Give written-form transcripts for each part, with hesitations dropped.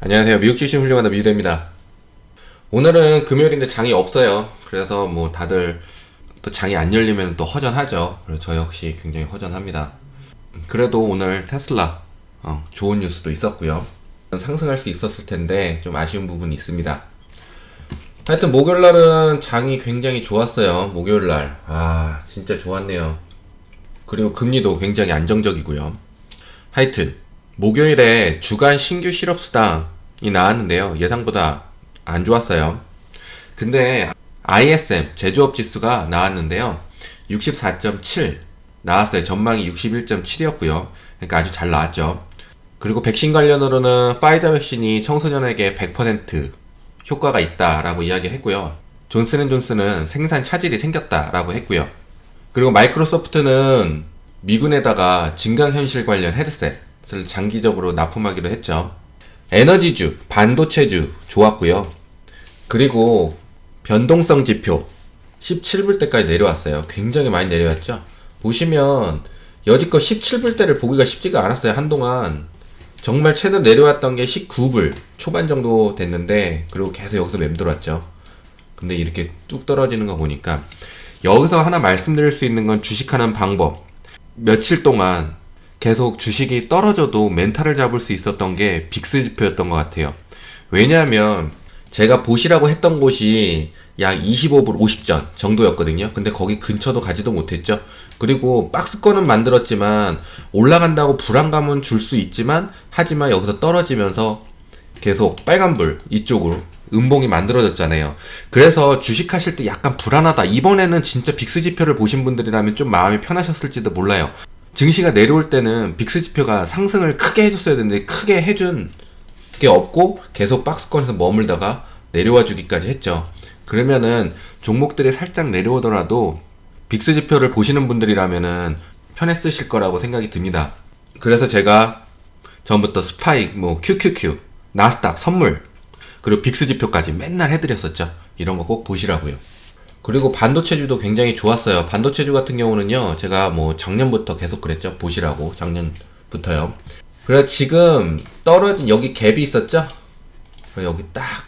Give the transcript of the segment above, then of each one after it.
안녕하세요. 미국 주식 훌륭하다 미유대입니다. 오늘은 금요일인데 장이 없어요. 그래서 뭐 다들 또 장이 안 열리면 또 허전하죠. 그래서 저 역시 굉장히 허전합니다. 그래도 오늘 테슬라 좋은 뉴스도 있었고요. 상승할 수 있었을 텐데 좀 아쉬운 부분이 있습니다. 하여튼 목요일날은 장이 굉장히 좋았어요. 목요일날 진짜 좋았네요. 그리고 금리도 굉장히 안정적이고요. 하여튼 목요일에 주간 신규 실업수당이 나왔는데요. 예상보다 안 좋았어요. 근데 ISM 제조업 지수가 나왔는데요. 64.7 나왔어요. 전망이 61.7이었고요. 그러니까 아주 잘 나왔죠. 그리고 백신 관련으로는 파이자 백신이 청소년에게 100% 효과가 있다라고 이야기했고요. 존슨앤존슨은 생산 차질이 생겼다라고 했고요. 그리고 마이크로소프트는 미군에다가 증강현실 관련 헤드셋을 장기적으로 납품하기로 했죠. 에너지주, 반도체주 좋았고요. 그리고 변동성 지표 17불대까지 내려왔어요. 굉장히 많이 내려왔죠. 보시면 여지껏 17불대를 보기가 쉽지가 않았어요. 한동안 정말 최근 내려왔던 게 19불 초반 정도 됐는데, 그리고 계속 여기서 맴돌았죠. 근데 이렇게 뚝 떨어지는 거 보니까, 여기서 하나 말씀드릴 수 있는 건 주식하는 방법. 며칠 동안 계속 주식이 떨어져도 멘탈을 잡을 수 있었던 게 빅스 지표였던 것 같아요. 왜냐하면 제가 보시라고 했던 곳이 약 25불 50전 정도였거든요. 근데 거기 근처도 가지도 못했죠. 그리고 박스권은 만들었지만 올라간다고 불안감은 줄 수 있지만, 하지만 여기서 떨어지면서 계속 빨간불 이쪽으로 음봉이 만들어졌잖아요. 그래서 주식하실 때 약간 불안하다, 이번에는 진짜 빅스 지표를 보신 분들이라면 좀 마음이 편하셨을지도 몰라요. 증시가 내려올 때는 빅스 지표가 상승을 크게 해줬어야 되는데 크게 해준 게 없고 계속 박스권에서 머물다가 내려와 주기까지 했죠. 그러면은 종목들이 살짝 내려오더라도 빅스 지표를 보시는 분들이라면은 편했으실 거라고 생각이 듭니다. 그래서 제가 전부터 스파이크, QQQ, 나스닥, 선물, 그리고 빅스 지표까지 맨날 해드렸었죠. 이런 거 꼭 보시라고요. 그리고 반도체주도 굉장히 좋았어요. 반도체주 같은 경우는요, 제가 작년부터 계속 그랬죠. 보시라고, 작년부터요. 그래서 지금 떨어진 여기 갭이 있었죠? 여기 딱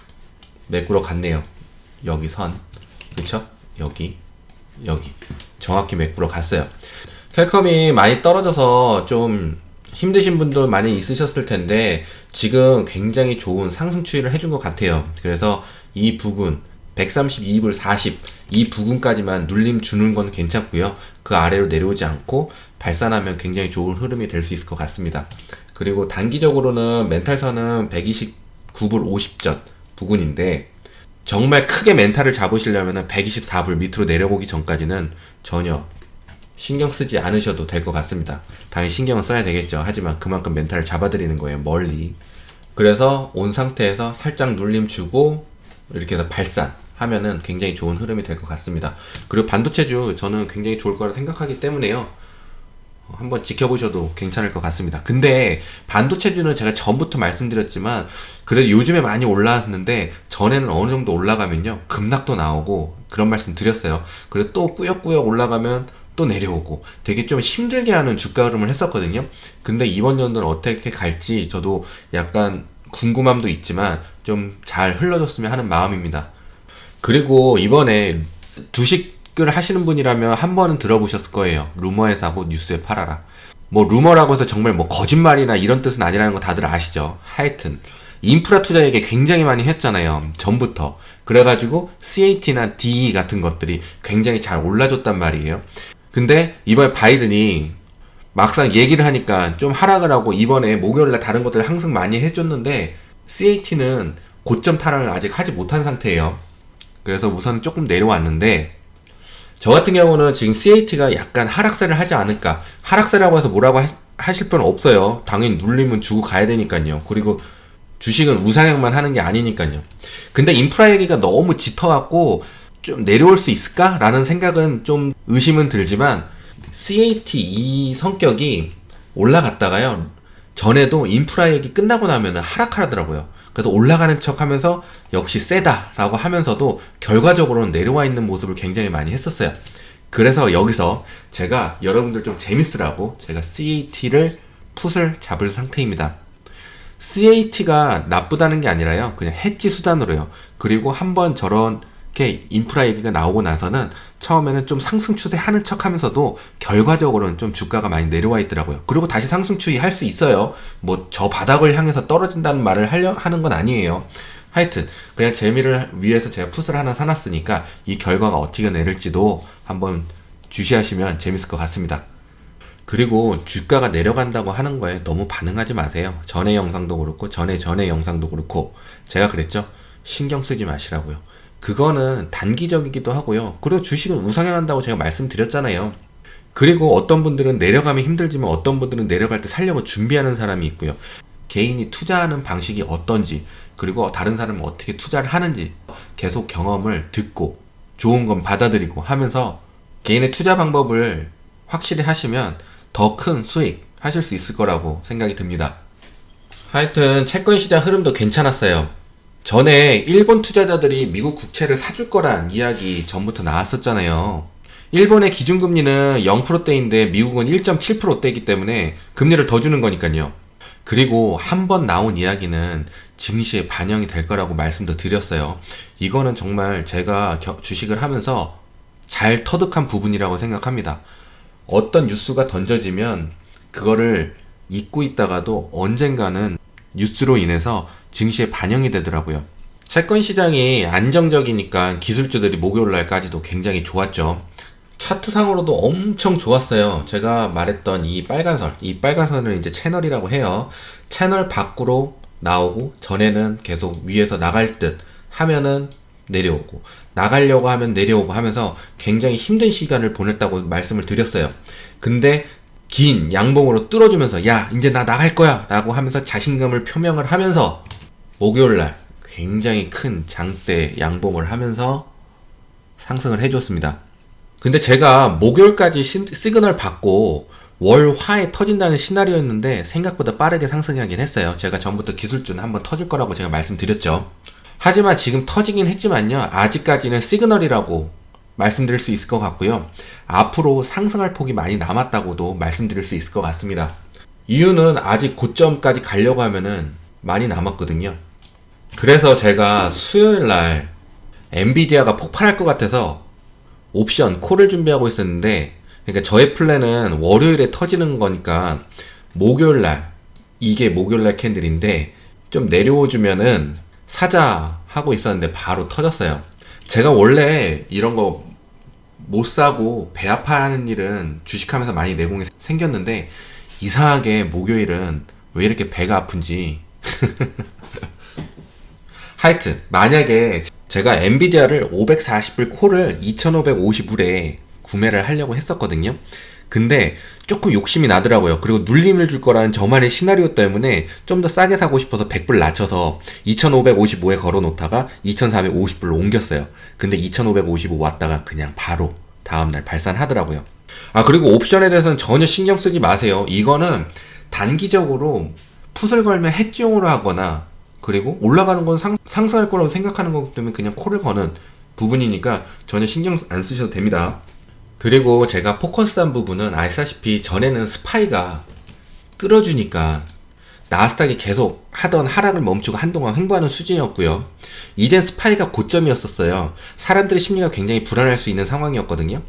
매꾸러 갔네요. 여기 선, 그쵸? 여기 정확히 매꾸러 갔어요. 퀄컴이 많이 떨어져서 좀 힘드신 분도 많이 있으셨을 텐데 지금 굉장히 좋은 상승 추이를 해준 것 같아요. 그래서 이 부근 132불 40 이 부근까지만 눌림 주는 건 괜찮고요. 그 아래로 내려오지 않고 발산하면 굉장히 좋은 흐름이 될 수 있을 것 같습니다. 그리고 단기적으로는 멘탈선은 129불 50전 부근인데, 정말 크게 멘탈을 잡으시려면 124불 밑으로 내려오기 전까지는 전혀 신경 쓰지 않으셔도 될 것 같습니다. 당연히 신경은 써야 되겠죠. 하지만 그만큼 멘탈을 잡아드리는 거예요, 멀리. 그래서 온 상태에서 살짝 눌림 주고 이렇게 해서 발산 하면은 굉장히 좋은 흐름이 될 것 같습니다. 그리고 반도체주 저는 굉장히 좋을 거라 생각하기 때문에요, 한번 지켜보셔도 괜찮을 것 같습니다. 근데 반도체주는 제가 전부터 말씀드렸지만 그래도 요즘에 많이 올라왔는데 전에는 어느 정도 올라가면요 급락도 나오고 그런 말씀 드렸어요. 그리고 또 꾸역꾸역 올라가면 또 내려오고 되게 좀 힘들게 하는 주가 흐름을 했었거든요. 근데 이번 연도는 어떻게 갈지 저도 약간 궁금함도 있지만 좀 잘 흘러줬으면 하는 마음입니다. 그리고 이번에 주식을 하시는 분이라면 한 번은 들어보셨을 거예요. 루머에 사고 뉴스에 팔아라. 루머라고 해서 정말 거짓말이나 이런 뜻은 아니라는 거 다들 아시죠? 하여튼 인프라 투자 얘기 굉장히 많이 했잖아요, 전부터. 그래가지고 CAT나 DE 같은 것들이 굉장히 잘 올라줬단 말이에요. 근데 이번에 바이든이 막상 얘기를 하니까 좀 하락을 하고 이번에 목요일날 다른 것들 항상 많이 해줬는데 CAT는 고점 탈환을 아직 하지 못한 상태예요. 그래서 우선 조금 내려왔는데, 저 같은 경우는 지금 CAT가 약간 하락세를 하지 않을까. 하락세라고 해서 뭐라고 하실 필요는 없어요. 당연히 눌리면 주고 가야 되니까요. 그리고 주식은 우상향만 하는 게 아니니까요. 근데 인프라 얘기가 너무 짙어갖고 좀 내려올 수 있을까? 라는 생각은 좀 의심은 들지만, CAT 이 성격이 올라갔다가요, 전에도 인프라 얘기 끝나고 나면 하락하더라고요. 그래서 올라가는 척 하면서 역시 세다라고 하면서도 결과적으로는 내려와 있는 모습을 굉장히 많이 했었어요. 그래서 여기서 제가 여러분들 좀 재밌으라고 제가 CAT를 풋을 잡을 상태입니다. CAT가 나쁘다는 게 아니라요. 그냥 해지 수단으로요. 그리고 한번 저렇게 인프라 얘기가 나오고 나서는 처음에는 좀 상승 추세 하는 척 하면서도 결과적으로는 좀 주가가 많이 내려와 있더라고요. 그리고 다시 상승 추이 할 수 있어요. 뭐 저 바닥을 향해서 떨어진다는 말을 하는 건 아니에요. 하여튼 그냥 재미를 위해서 제가 풋을 하나 사놨으니까 이 결과가 어떻게 내릴지도 한번 주시하시면 재밌을 것 같습니다. 그리고 주가가 내려간다고 하는 거에 너무 반응하지 마세요. 전에 영상도 그렇고 전에 영상도 그렇고 제가 그랬죠. 신경 쓰지 마시라고요. 그거는 단기적이기도 하고요. 그리고 주식은 우상향한다고 제가 말씀드렸잖아요. 그리고 어떤 분들은 내려가면 힘들지만 어떤 분들은 내려갈 때 살려고 준비하는 사람이 있고요. 개인이 투자하는 방식이 어떤지, 그리고 다른 사람은 어떻게 투자를 하는지 계속 경험을 듣고 좋은 건 받아들이고 하면서 개인의 투자 방법을 확실히 하시면 더 큰 수익 하실 수 있을 거라고 생각이 듭니다. 하여튼 채권 시장 흐름도 괜찮았어요. 전에 일본 투자자들이 미국 국채를 사줄 거란 이야기 전부터 나왔었잖아요. 일본의 기준금리는 0%대인데 미국은 1.7%대이기 때문에 금리를 더 주는 거니까요. 그리고 한 번 나온 이야기는 증시에 반영이 될 거라고 말씀도 드렸어요. 이거는 정말 제가 주식을 하면서 잘 터득한 부분이라고 생각합니다. 어떤 뉴스가 던져지면 그거를 잊고 있다가도 언젠가는 뉴스로 인해서 증시에 반영이 되더라고요. 채권 시장이 안정적이니까 기술주들이 목요일날까지도 굉장히 좋았죠. 차트상으로도 엄청 좋았어요. 제가 말했던 이 빨간선을 이제 채널이라고 해요. 채널 밖으로 나오고 전에는 계속 위에서 나갈 듯 하면은 내려오고 나가려고 하면 내려오고 하면서 굉장히 힘든 시간을 보냈다고 말씀을 드렸어요. 근데 긴 양봉으로 뚫어주면서 야 이제 나 나갈 거야 라고 하면서 자신감을 표명을 하면서 목요일날 굉장히 큰 장대 양봉을 하면서 상승을 해줬습니다. 근데 제가 목요일까지 시그널 받고 월, 화에 터진다는 시나리오였는데 생각보다 빠르게 상승하긴 했어요. 제가 전부터 기술주는 한번 터질 거라고 제가 말씀드렸죠. 하지만 지금 터지긴 했지만요. 아직까지는 시그널이라고 말씀드릴 수 있을 것 같고요. 앞으로 상승할 폭이 많이 남았다고도 말씀드릴 수 있을 것 같습니다. 이유는 아직 고점까지 가려고 하면은 많이 남았거든요. 그래서 제가 수요일날 엔비디아가 폭발할 것 같아서 옵션, 콜을 준비하고 있었는데, 그러니까 저의 플랜은 월요일에 터지는 거니까 목요일날, 이게 목요일날 캔들인데 좀 내려오주면은 사자 하고 있었는데 바로 터졌어요. 제가 원래 이런 거 못 사고 배 아파하는 일은 주식하면서 많이 내공이 생겼는데 이상하게 목요일은 왜 이렇게 배가 아픈지 하여튼 만약에 제가 엔비디아를 540불 콜을 2550불에 구매를 하려고 했었거든요. 근데 조금 욕심이 나더라고요. 그리고 눌림을 줄 거라는 저만의 시나리오 때문에 좀 더 싸게 사고 싶어서 100불 낮춰서 2555에 걸어 놓다가 2450불로 옮겼어요. 근데 2555 왔다가 그냥 바로 다음날 발산하더라고요. 아, 그리고 옵션에 대해서는 전혀 신경 쓰지 마세요. 이거는 단기적으로 풋을 걸면 해지용으로 하거나 그리고 올라가는 건 상승할 거라고 생각하는 거기 때문에 그냥 콜을 거는 부분이니까 전혀 신경 안 쓰셔도 됩니다. 그리고 제가 포커스한 부분은 아시다시피 전에는 스파이가 끌어주니까 나스닥이 계속 하던 하락을 멈추고 한동안 횡보하는 수준이었고요. 이젠 스파이가 고점이었었어요. 사람들의 심리가 굉장히 불안할 수 있는 상황이었거든요.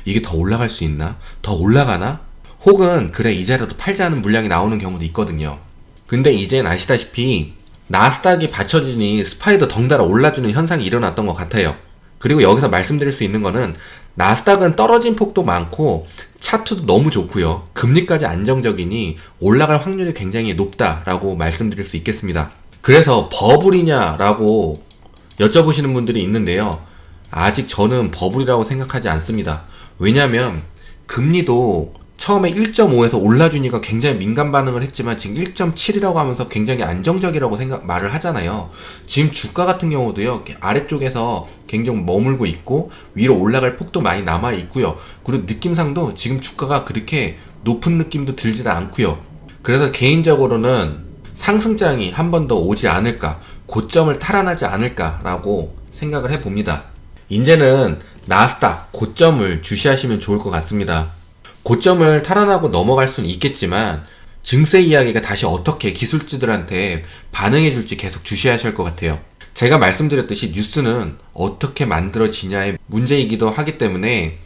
이게 더 올라갈 수 있나? 더 올라가나? 혹은 그래 이자라도 팔자는 물량이 나오는 경우도 있거든요. 근데 이젠 아시다시피 나스닥이 받쳐주니 스파이도 덩달아 올라주는 현상이 일어났던 것 같아요. 그리고 여기서 말씀드릴 수 있는 거는 나스닥은 떨어진 폭도 많고 차트도 너무 좋고요. 금리까지 안정적이니 올라갈 확률이 굉장히 높다라고 말씀드릴 수 있겠습니다. 그래서 버블이냐라고 여쭤보시는 분들이 있는데요. 아직 저는 버블이라고 생각하지 않습니다. 왜냐하면 금리도 처음에 1.5에서 올라주니까 굉장히 민감 반응을 했지만 지금 1.7이라고 하면서 굉장히 안정적이라고 말을 하잖아요. 지금 주가 같은 경우도요, 아래쪽에서 굉장히 머물고 있고 위로 올라갈 폭도 많이 남아 있고요. 그리고 느낌상도 지금 주가가 그렇게 높은 느낌도 들지도 않고요. 그래서 개인적으로는 상승장이 한 번 더 오지 않을까, 고점을 탈환하지 않을까라고 생각을 해봅니다. 이제는 나스닥 고점을 주시하시면 좋을 것 같습니다. 고점을 탈환하고 넘어갈 수는 있겠지만 증세 이야기가 다시 어떻게 기술주들한테 반응해 줄지 계속 주시하셔야 할 것 같아요. 제가 말씀드렸듯이 뉴스는 어떻게 만들어지냐의 문제이기도 하기 때문에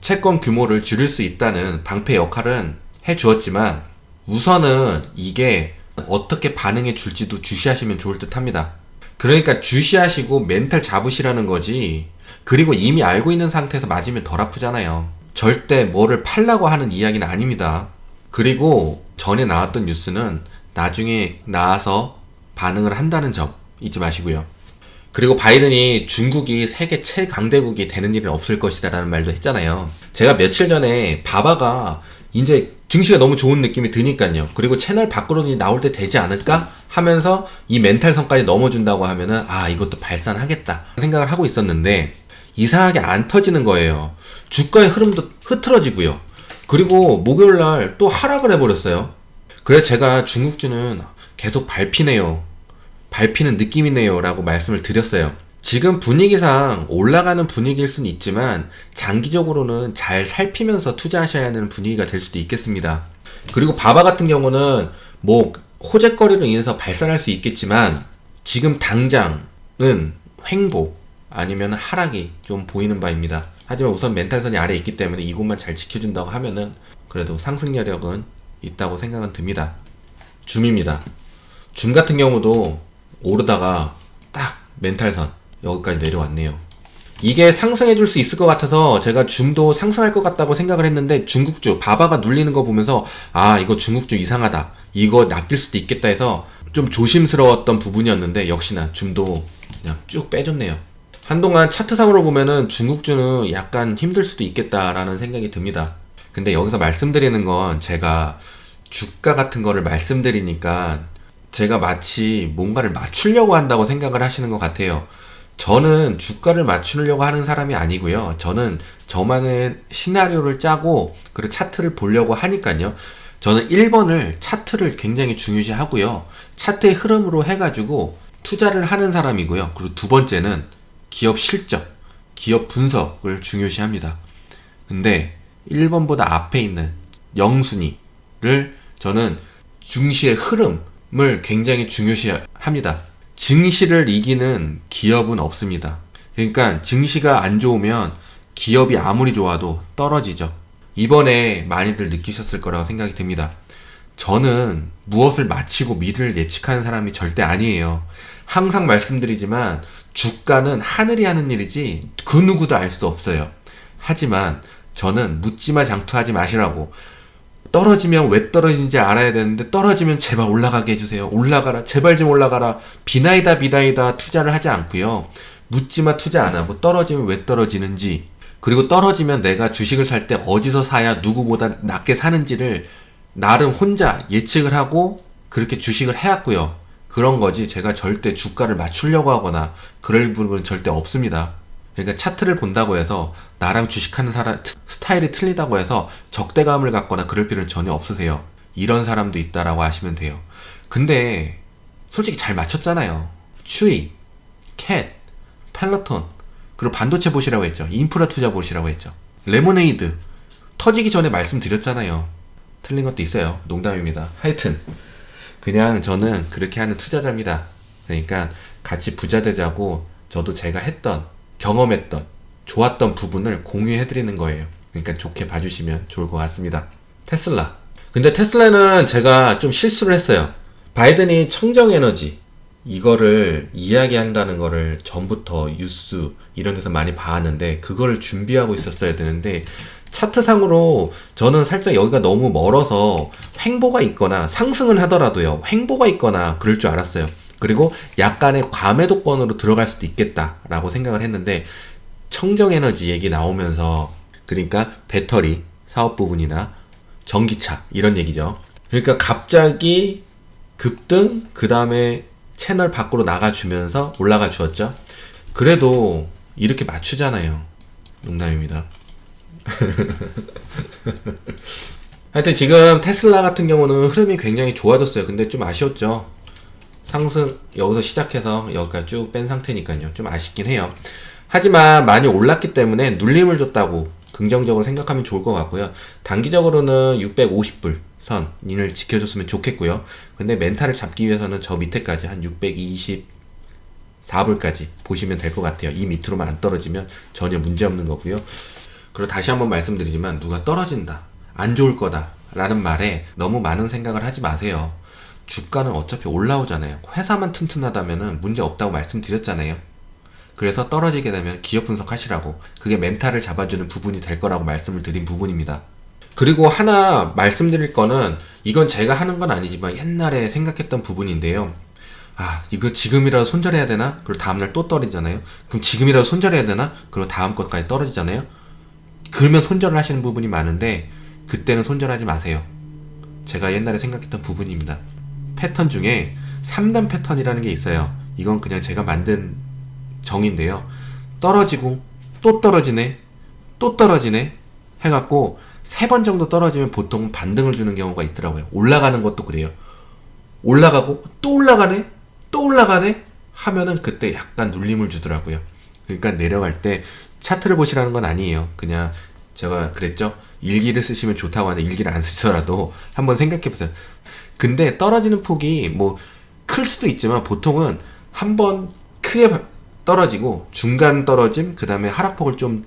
채권 규모를 줄일 수 있다는 방패 역할은 해 주었지만 우선은 이게 어떻게 반응해 줄지도 주시하시면 좋을 듯 합니다. 그러니까 주시하시고 멘탈 잡으시라는 거지. 그리고 이미 알고 있는 상태에서 맞으면 덜 아프잖아요. 절대 뭐를 팔라고 하는 이야기는 아닙니다. 그리고 전에 나왔던 뉴스는 나중에 나와서 반응을 한다는 점 잊지 마시고요. 그리고 바이든이 중국이 세계 최강대국이 되는 일은 없을 것이다 라는 말도 했잖아요. 제가 며칠 전에 바바가 이제 증시가 너무 좋은 느낌이 드니까요. 그리고 채널 밖으로 나올 때 되지 않을까 하면서 이 멘탈선까지 넘어준다고 하면은 이것도 발산하겠다 생각을 하고 있었는데 이상하게 안 터지는 거예요. 주가의 흐름도 흐트러지고요. 그리고 목요일날 또 하락을 해버렸어요. 그래서 제가 중국주는 계속 밟히는 느낌이네요 라고 말씀을 드렸어요. 지금 분위기상 올라가는 분위기일 수는 있지만 장기적으로는 잘 살피면서 투자하셔야 하는 분위기가 될 수도 있겠습니다. 그리고 바바 같은 경우는 뭐 호재거리로 인해서 발산할 수 있겠지만 지금 당장은 횡보 아니면 하락이 좀 보이는 바입니다. 하지만 우선 멘탈선이 아래에 있기 때문에 이곳만 잘 지켜준다고 하면은 그래도 상승 여력은 있다고 생각은 듭니다. 줌입니다. 줌 같은 경우도 오르다가 딱 멘탈선 여기까지 내려왔네요. 이게 상승해 줄 수 있을 것 같아서 제가 줌도 상승할 것 같다고 생각을 했는데 중국주 바바가 눌리는 거 보면서 이거 중국주 이상하다, 이거 낚일 수도 있겠다 해서 좀 조심스러웠던 부분이었는데 역시나 줌도 그냥 쭉 빼줬네요. 한동안 차트상으로 보면은 중국주는 약간 힘들 수도 있겠다라는 생각이 듭니다. 근데 여기서 말씀드리는 건 제가 주가 같은 거를 말씀드리니까 제가 마치 뭔가를 맞추려고 한다고 생각을 하시는 것 같아요. 저는 주가를 맞추려고 하는 사람이 아니고요. 저는 저만의 시나리오를 짜고 그리고 차트를 보려고 하니까요. 저는 1번을 차트를 굉장히 중요시 하고요. 차트의 흐름으로 해가지고 투자를 하는 사람이고요. 그리고 두 번째는 기업 실적, 기업 분석을 중요시 합니다. 근데 1번보다 앞에 있는 영순위를 저는 증시의 흐름을 굉장히 중요시 합니다. 증시를 이기는 기업은 없습니다. 그러니까 증시가 안 좋으면 기업이 아무리 좋아도 떨어지죠. 이번에 많이들 느끼셨을 거라고 생각이 듭니다. 저는 무엇을 마치고 미래를 예측하는 사람이 절대 아니에요. 항상 말씀드리지만 주가는 하늘이 하는 일이지 그 누구도 알 수 없어요. 하지만 저는 묻지마 장투하지 마시라고, 떨어지면 왜 떨어지는지 알아야 되는데 떨어지면 제발 올라가게 해주세요. 올라가라, 제발 좀 올라가라, 비나이다 투자를 하지 않고요. 묻지마 투자 안 하고 떨어지면 왜 떨어지는지, 그리고 떨어지면 내가 주식을 살 때 어디서 사야 누구보다 낮게 사는지를 나름 혼자 예측을 하고 그렇게 주식을 해왔고요. 그런 거지 제가 절대 주가를 맞추려고 하거나 그럴 부분은 절대 없습니다. 그러니까 차트를 본다고 해서 나랑 주식하는 사람 스타일이 틀리다고 해서 적대감을 갖거나 그럴 필요는 전혀 없으세요. 이런 사람도 있다라고 하시면 돼요. 근데 솔직히 잘 맞췄잖아요. 추이, 캣, 펠로톤, 그리고 반도체 보시라고 했죠. 인프라 투자 보시라고 했죠. 레모네이드 터지기 전에 말씀드렸잖아요. 틀린 것도 있어요. 농담입니다. 하여튼 그냥 저는 그렇게 하는 투자자입니다. 그러니까 같이 부자 되자고 저도 제가 했던, 경험했던, 좋았던 부분을 공유해드리는 거예요. 그러니까 좋게 봐주시면 좋을 것 같습니다. 테슬라. 근데 테슬라는 제가 좀 실수를 했어요. 바이든이 청정에너지 이거를 이야기한다는 거를 전부터 뉴스 이런 데서 많이 봐왔는데 그거를 준비하고 있었어야 되는데 차트상으로 저는 살짝 여기가 너무 멀어서 횡보가 있거나 상승은 하더라도요 횡보가 있거나 그럴 줄 알았어요. 그리고 약간의 과매도권으로 들어갈 수도 있겠다라고 생각을 했는데 청정에너지 얘기 나오면서, 그러니까 배터리 사업 부분이나 전기차 이런 얘기죠. 그러니까 갑자기 급등, 그 다음에 채널 밖으로 나가주면서 올라가 주었죠. 그래도 이렇게 맞추잖아요. 농담입니다. 하여튼 지금 테슬라 같은 경우는 흐름이 굉장히 좋아졌어요. 근데 좀 아쉬웠죠. 상승 여기서 시작해서 여기까지 쭉 뺀 상태니까요. 좀 아쉽긴 해요. 하지만 많이 올랐기 때문에 눌림을 줬다고 긍정적으로 생각하면 좋을 것 같고요. 단기적으로는 650불 선인을 지켜줬으면 좋겠고요. 근데 멘탈을 잡기 위해서는 저 밑에까지 한 624불까지 보시면 될 것 같아요. 이 밑으로만 안 떨어지면 전혀 문제없는 거고요. 그리고 다시 한번 말씀드리지만 누가 떨어진다, 안 좋을 거다 라는 말에 너무 많은 생각을 하지 마세요. 주가는 어차피 올라오잖아요. 회사만 튼튼하다면 문제 없다고 말씀드렸잖아요. 그래서 떨어지게 되면 기업 분석하시라고, 그게 멘탈을 잡아주는 부분이 될 거라고 말씀을 드린 부분입니다. 그리고 하나 말씀드릴 거는, 이건 제가 하는 건 아니지만 옛날에 생각했던 부분인데요. 이거 지금이라도 손절해야 되나? 그리고 다음날 또 떨어지잖아요. 그럼 지금이라도 손절해야 되나? 그리고 다음 것까지 떨어지잖아요. 그러면 손절을 하시는 부분이 많은데, 그때는 손절하지 마세요. 제가 옛날에 생각했던 부분입니다. 패턴 중에 3단 패턴이라는 게 있어요. 이건 그냥 제가 만든 정인데요. 떨어지고 또 떨어지네, 또 떨어지네 해갖고 3번 정도 떨어지면 보통 반등을 주는 경우가 있더라고요. 올라가는 것도 그래요. 올라가고 또 올라가네, 또 올라가네 하면은 그때 약간 눌림을 주더라고요. 그러니까 내려갈 때 차트를 보시라는 건 아니에요. 그냥 제가 그랬죠. 일기를 쓰시면 좋다고 하는데 일기를 안 쓰더라도 한번 생각해보세요. 근데 떨어지는 폭이 뭐 클 수도 있지만 보통은 한번 크게 떨어지고 중간 떨어짐, 그 다음에 하락폭을 좀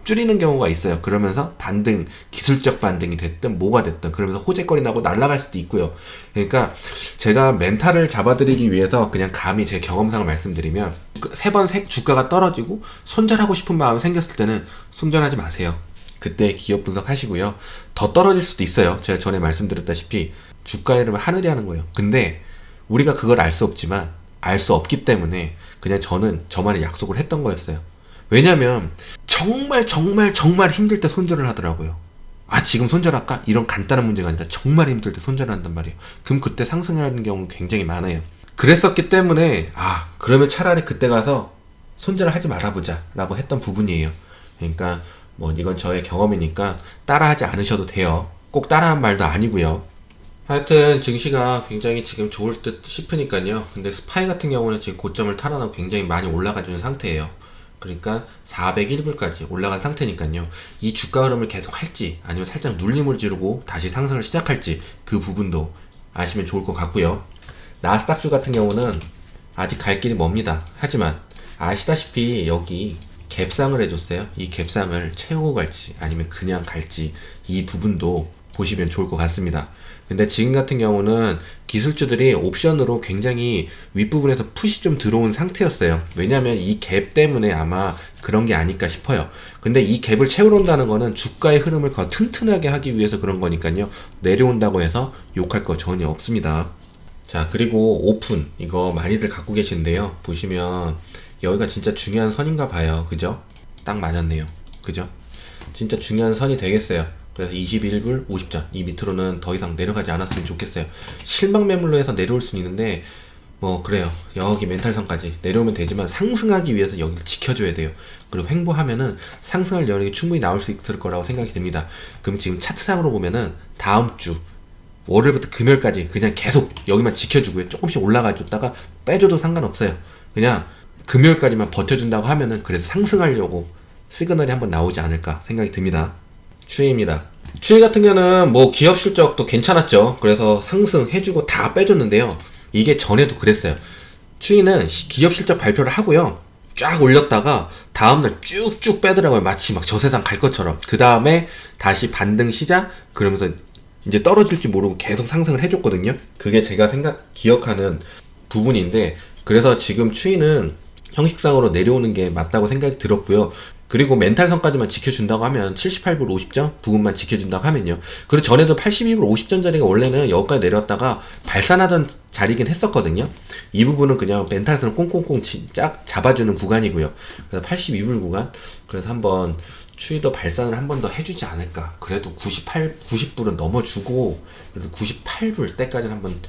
줄이는 경우가 있어요. 그러면서 반등, 기술적 반등이 됐든 뭐가 됐든 그러면서 호재거리 나고 날아갈 수도 있고요. 그러니까 제가 멘탈을 잡아드리기 위해서 그냥 감히 제 경험상을 말씀드리면, 3번 주가가 떨어지고 손절하고 싶은 마음이 생겼을 때는 손절하지 마세요. 그때 기업 분석하시고요. 더 떨어질 수도 있어요. 제가 전에 말씀드렸다시피 주가의 흐름을 하늘이 하는 거예요. 근데 우리가 그걸 알 수 없지만, 알 수 없기 때문에 그냥 저는 저만의 약속을 했던 거였어요. 왜냐면 정말 힘들 때 손절을 하더라고요. 지금 손절할까? 이런 간단한 문제가 아니라 정말 힘들 때 손절을 한단 말이에요. 그럼 그때 상승을 하는 경우는 굉장히 많아요. 그랬었기 때문에 그러면 차라리 그때 가서 손절을 하지 말아보자 라고 했던 부분이에요. 그러니까 뭐 이건 저의 경험이니까 따라하지 않으셔도 돼요. 꼭 따라한 말도 아니고요. 하여튼 증시가 굉장히 지금 좋을 듯 싶으니까요. 근데 스파이 같은 경우는 지금 고점을 탈환하고 굉장히 많이 올라가주는 상태예요. 그러니까 401불까지 올라간 상태니까요. 이 주가 흐름을 계속 할지 아니면 살짝 눌림을 지르고 다시 상승을 시작할지 그 부분도 아시면 좋을 것 같고요. 나스닥주 같은 경우는 아직 갈 길이 멉니다. 하지만 아시다시피 여기 갭상을 해줬어요. 이 갭상을 채우고 갈지 아니면 그냥 갈지 이 부분도 보시면 좋을 것 같습니다. 근데 지금 같은 경우는 기술주들이 옵션으로 굉장히 윗부분에서 푸시 좀 들어온 상태였어요. 왜냐면 이 갭 때문에 아마 그런 게 아닐까 싶어요. 근데 이 갭을 채우러 온다는 거는 주가의 흐름을 더 튼튼하게 하기 위해서 그런 거니까요. 내려온다고 해서 욕할 거 전혀 없습니다. 자, 그리고 오픈 이거 많이들 갖고 계시는데요. 보시면 여기가 진짜 중요한 선인가 봐요. 그죠? 딱 맞았네요. 그죠? 진짜 중요한 선이 되겠어요. 그래서 21불 50전 이 밑으로는 더 이상 내려가지 않았으면 좋겠어요. 실망 매물로 해서 내려올 수는 있는데 뭐 그래요. 여기 멘탈선까지 내려오면 되지만 상승하기 위해서 여기를 지켜줘야 돼요. 그리고 횡보하면은 상승할 여력이 충분히 나올 수 있을 거라고 생각이 됩니다. 그럼 지금 차트상으로 보면은 다음 주 월요일부터 금요일까지 그냥 계속 여기만 지켜주고요. 조금씩 올라가 줬다가 빼줘도 상관없어요. 그냥 금요일까지만 버텨준다고 하면은 그래서 상승하려고 시그널이 한번 나오지 않을까 생각이 듭니다. 추이입니다. 추이 같은 경우는 뭐 기업 실적도 괜찮았죠. 그래서 상승해주고 다 빼줬는데요. 이게 전에도 그랬어요. 추이는 기업 실적 발표를 하고요. 쫙 올렸다가 다음날 쭉쭉 빼더라고요. 마치 막 저 세상 갈 것처럼. 그 다음에 다시 반등 시작. 그러면서 이제 떨어질지 모르고 계속 상승을 해줬거든요. 그게 제가 기억하는 부분인데, 그래서 지금 추이는 형식상으로 내려오는 게 맞다고 생각이 들었고요. 그리고 멘탈선까지만 지켜준다고 하면 78불 50전 부분만 지켜준다고 하면요. 그리고 전에도 82불 50전짜리가 원래는 여기까지 내려왔다가 발산하던 자리긴 했었거든요. 이 부분은 그냥 멘탈선을 꽁꽁꽁 쫙 잡아주는 구간이고요. 그래서 82불 구간, 그래서 한번 추이도 발산을 한 번 더 해주지 않을까. 그래도 90불은 넘어주고 그래도 98불 때까지는 한번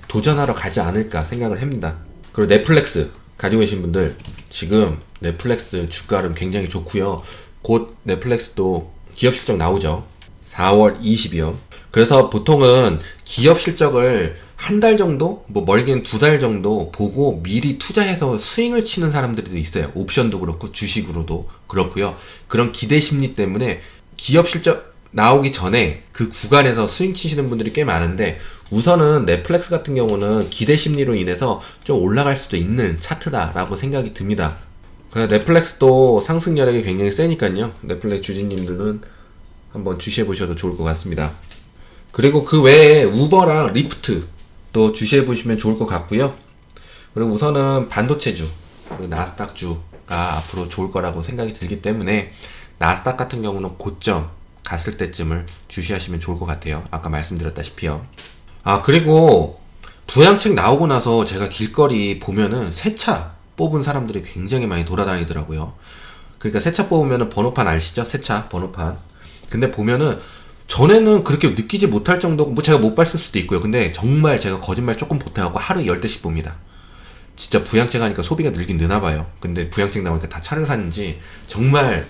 도전하러 가지 않을까 생각을 합니다. 그리고 넷플릭스 가지고 계신 분들 지금 넷플릭스 주가 흐름 굉장히 좋고요. 곧 넷플릭스도 기업 실적 나오죠. 4월 20이요. 그래서 보통은 기업 실적을 한 달 정도, 뭐 멀게는 2달 정도 보고 미리 투자해서 스윙을 치는 사람들도 있어요. 옵션도 그렇고 주식으로도 그렇고요. 그런 기대 심리 때문에 기업 실적 나오기 전에 그 구간에서 스윙 치시는 분들이 꽤 많은데, 우선은 넷플릭스 같은 경우는 기대 심리로 인해서 좀 올라갈 수도 있는 차트다라고 생각이 듭니다. 그래서 넷플릭스도 상승 여력이 굉장히 세니까요. 넷플릭스 주주님들은 한번 주시해 보셔도 좋을 것 같습니다. 그리고 그 외에 우버랑 리프트도 주시해 보시면 좋을 것 같고요. 그리고 우선은 반도체주, 나스닥주가 앞으로 좋을 거라고 생각이 들기 때문에 나스닥 같은 경우는 고점 갔을 때쯤을 주시하시면 좋을 것 같아요. 아까 말씀드렸다시피요. 그리고 부양책 나오고 나서 제가 길거리 보면은 세차 뽑은 사람들이 굉장히 많이 돌아다니더라고요. 그러니까 세차 뽑으면은 번호판 아시죠? 세차 번호판. 근데 보면은 전에는 그렇게 느끼지 못할 정도고, 뭐 제가 못 봤을 수도 있고요. 근데 정말 제가 거짓말 조금 보태갖고 하루에 10대씩 봅니다. 진짜 부양책 하니까 소비가 늘긴 느나봐요. 근데 부양책 나오니까 다 차를 샀는지 정말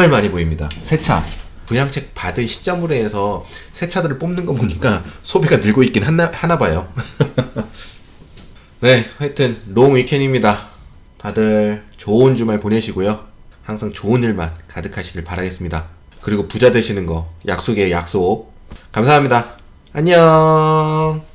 많이 보입니다. 세차. 부양책 받을 시점으로 해서 새 차들을 뽑는 거 보니까 소비가 늘고 있긴 하나 봐요. 네, 하여튼 롱 위켄입니다. 다들 좋은 주말 보내시고요. 항상 좋은 일만 가득하시길 바라겠습니다. 그리고 부자 되시는 거 약속이에요, 약속. 감사합니다. 안녕.